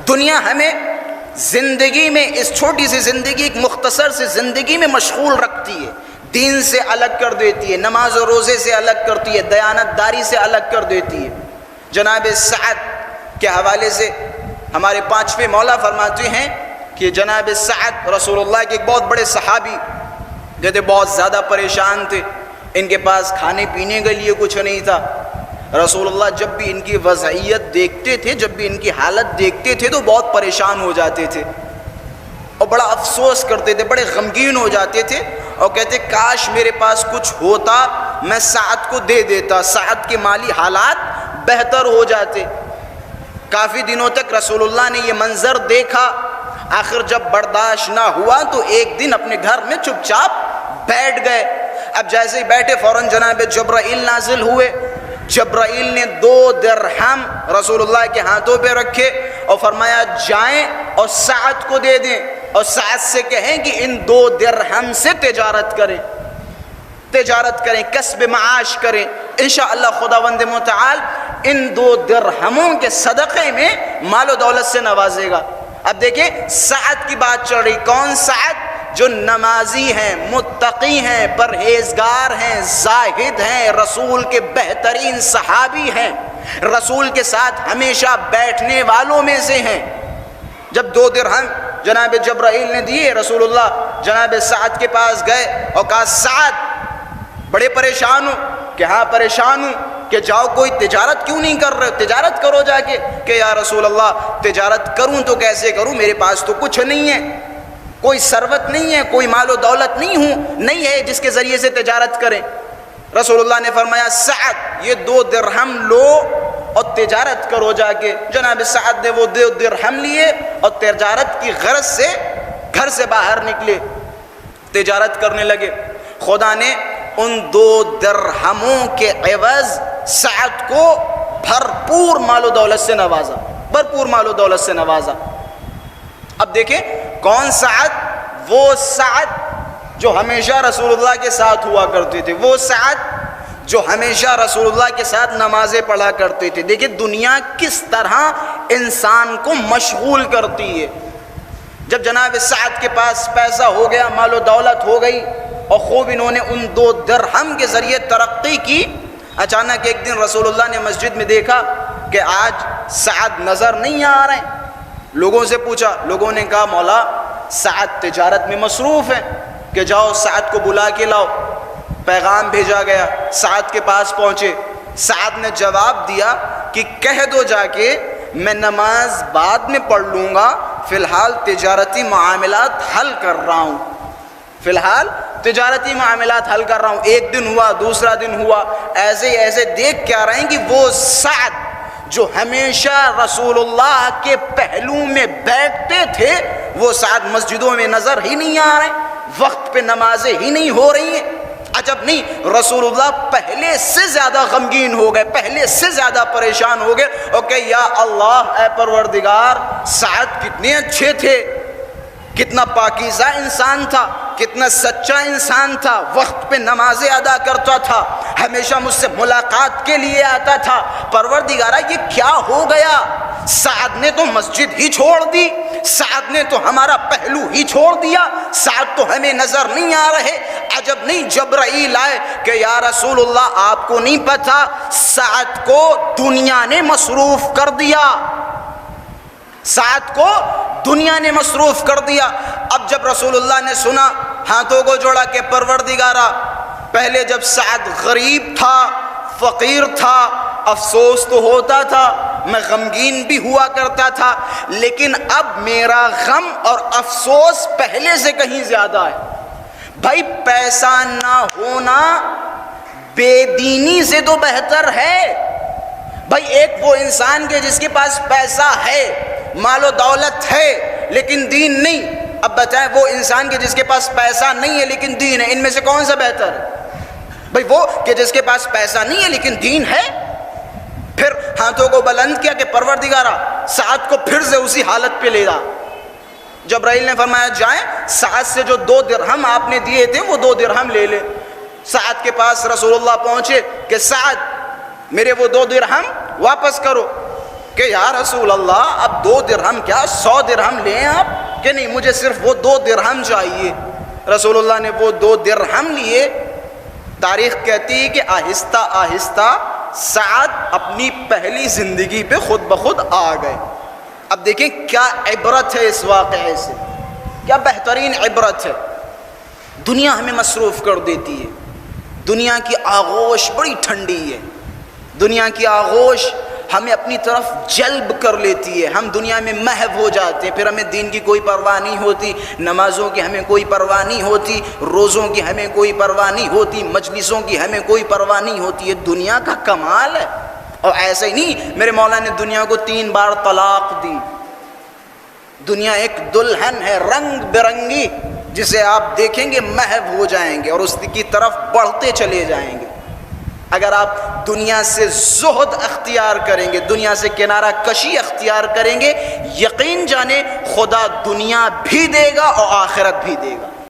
دنیا ہمیں زندگی میں، اس چھوٹی سی زندگی، ایک مختصر سی زندگی میں مشغول رکھتی ہے، دین سے الگ کر دیتی ہے، نماز و روزے سے الگ کرتی ہے، دیانت داری سے الگ کر دیتی ہے۔ جناب سعد کے حوالے سے ہمارے پانچویں مولا فرماتے ہیں کہ جناب سعد رسول اللہ کے ایک بہت بڑے صحابی جو تھے، بہت زیادہ پریشان تھے، ان کے پاس کھانے پینے کے لیے کچھ نہیں تھا۔ رسول اللہ جب بھی ان کی وضعیت دیکھتے تھے، جب بھی ان کی حالت دیکھتے تھے تو بہت پریشان ہو جاتے تھے اور بڑا افسوس کرتے تھے، بڑے غمگین ہو جاتے تھے اور کہتے کاش میرے پاس کچھ ہوتا، میں سعد کو دے دیتا، سعد کے مالی حالات بہتر ہو جاتے۔ کافی دنوں تک رسول اللہ نے یہ منظر دیکھا، آخر جب برداشت نہ ہوا تو ایک دن اپنے گھر میں چپ چاپ بیٹھ گئے۔ اب جیسے ہی بیٹھے فوراً جناب جبرائیل نازل ہوئے۔ جبرائیل نے 2 درہم رسول اللہ کے ہاتھوں پہ رکھے اور فرمایا جائیں اور سعد کو دے دیں اور سعد سے کہیں کہ ان 2 درہم سے تجارت کریں، کسب معاش کریں، انشاءاللہ خداوند متعال ان 2 درہموں کے صدقے میں مال و دولت سے نوازے گا۔ اب دیکھیں سعد کی بات چل رہی، کون سعد؟ جو نمازی ہیں، متقی ہیں، پرہیزگار ہیں، زاہد ہیں، رسول کے بہترین صحابی ہیں، رسول کے ساتھ ہمیشہ بیٹھنے والوں میں سے ہیں۔ جب 2 درہم جناب جبرائیل نے دیے، رسول اللہ جناب سعد کے پاس گئے اور کہا سعد بڑے پریشان ہوں؟ کہ ہاں پریشان ہوں۔ کہ جاؤ کوئی تجارت کیوں نہیں کر رہے؟ تجارت کرو جا کے۔ کہ یا رسول اللہ تجارت کروں تو کیسے کروں، میرے پاس تو کچھ نہیں ہے، کوئی ثروت نہیں ہے، کوئی مال و دولت نہیں ہے جس کے ذریعے سے تجارت کریں۔ رسول اللہ نے فرمایا سعد یہ 2 درہم لو اور تجارت کرو جا کے۔ جناب سعد نے وہ 2 درہم لیے اور تجارت کی غرض سے گھر سے باہر نکلے، تجارت کرنے لگے۔ خدا نے ان 2 درہموں کے عوض سعد کو بھرپور مال و دولت سے نوازا، بھرپور مال و دولت سے نوازا۔ اب دیکھیں کون سعد؟ وہ سعد جو ہمیشہ رسول اللہ کے ساتھ ہوا کرتے تھے، وہ سعد جو ہمیشہ رسول اللہ کے ساتھ نمازیں پڑھا کرتے تھے۔ دیکھیں دنیا کس طرح انسان کو مشغول کرتی ہے۔ جب جناب سعد کے پاس پیسہ ہو گیا، مال و دولت ہو گئی اور خوب انہوں نے ان 2 درہم کے ذریعے ترقی کی، اچانک ایک دن رسول اللہ نے مسجد میں دیکھا کہ آج سعد نظر نہیں آ رہے ہیں۔ لوگوں سے پوچھا، لوگوں نے کہا مولا سعد تجارت میں مصروف ہے، کہ جاؤ سعد کو بلا کے لاؤ۔ پیغام بھیجا گیا، سعد کے پاس پہنچے۔ سعد نے جواب دیا کہ کہہ دو جا کے میں نماز بعد میں پڑھ لوں گا، فی الحال تجارتی معاملات حل کر رہا ہوں، فی الحال تجارتی معاملات حل کر رہا ہوں۔ ایک دن ہوا، دوسرا دن ہوا، ایسے دیکھ کے آ رہے ہیں کہ وہ سعد جو ہمیشہ رسول اللہ کے پہلو میں بیٹھتے تھے، وہ سعد مسجدوں میں نظر ہی نہیں آ رہے، وقت پہ نمازیں ہی نہیں ہو رہی ہیں۔ عجب نہیں، رسول اللہ پہلے سے زیادہ غمگین ہو گئے، پہلے سے زیادہ پریشان ہو گئے اور کہ یا اللہ اے پروردگار سعد کتنے اچھے تھے، کتنا پاکیزہ انسان تھا، کتنا سچا انسان تھا، وقت پہ نمازیں ادا کرتا تھا، ہمیشہ مجھ سے ملاقات کے لیے آتا تھا۔ پروردگارہ یہ کیا ہو گیا؟ سعد نے تو مسجد ہی چھوڑ دی، سعد نے تو ہمارا پہلو ہی چھوڑ دیا، سعد تو ہمیں نظر نہیں آ رہے۔ عجب نہیں، جبرائیل آئے کہ یا رسول اللہ آپ کو نہیں پتا سعد کو دنیا نے مصروف کر دیا، سعد کو دنیا نے مصروف کر دیا۔ اب جب رسول اللہ نے سنا، ہاتھوں کو جوڑا کہ پروردگارہ پہلے جب سعد غریب تھا، فقیر تھا، افسوس تو ہوتا تھا، میں غمگین بھی ہوا کرتا تھا، لیکن اب میرا غم اور افسوس پہلے سے کہیں زیادہ ہے۔ بھائی پیسہ نہ ہونا بے دینی سے تو بہتر ہے۔ بھائی ایک وہ انسان کے جس کے پاس پیسہ ہے، مال و دولت ہے لیکن دین نہیں، اب بتائیں وہ انسان کے جس کے پاس پیسہ نہیں ہے لیکن دین ہے، ان میں سے کون سا بہتر ہے؟ بھئی وہ کہ جس کے پاس پیسہ نہیں ہے لیکن دین ہے۔ پھر ہاتھوں کو بلند کیا کہ پروردگارہ سعد کو پھر سے اسی حالت پہ لے جا۔ جبرائیل نے فرمایا جائیں سعد سے جو 2 درہم آپ نے دیے تھے وہ 2 درہم لے لے۔ سعد کے پاس رسول اللہ پہنچے کہ سعد میرے وہ 2 درہم واپس کرو۔ کہ یا رسول اللہ اب 2 درہم کیا 100 درہم لیں آپ؟ کہ نہیں مجھے صرف وہ 2 درہم چاہیے۔ رسول اللہ نے وہ 2 درہم لیے۔ تاریخ کہتی ہے کہ آہستہ آہستہ سعد اپنی پہلی زندگی پہ خود بخود آ گئے۔ اب دیکھیں کیا عبرت ہے اس واقعے سے، کیا بہترین عبرت ہے۔ دنیا ہمیں مصروف کر دیتی ہے، دنیا کی آغوش بڑی ٹھنڈی ہے، دنیا کی آغوش ہمیں اپنی طرف جلب کر لیتی ہے، ہم دنیا میں محو ہو جاتے ہیں، پھر ہمیں دین کی کوئی پرواہ نہیں ہوتی، نمازوں کی ہمیں کوئی پرواہ نہیں ہوتی، روزوں کی ہمیں کوئی پرواہ نہیں ہوتی، مجلسوں کی ہمیں کوئی پرواہ نہیں ہوتی۔ یہ دنیا کا کمال ہے۔ اور ایسا ہی نہیں، میرے مولا نے دنیا کو 3 بار طلاق دی۔ دنیا ایک دلہن ہے رنگ برنگی، جسے آپ دیکھیں گے محو ہو جائیں گے اور اس کی طرف بڑھتے چلے جائیں گے۔ اگر آپ دنیا سے زہد اختیار کریں گے، دنیا سے کنارہ کشی اختیار کریں گے، یقین جانیں خدا دنیا بھی دے گا اور آخرت بھی دے گا۔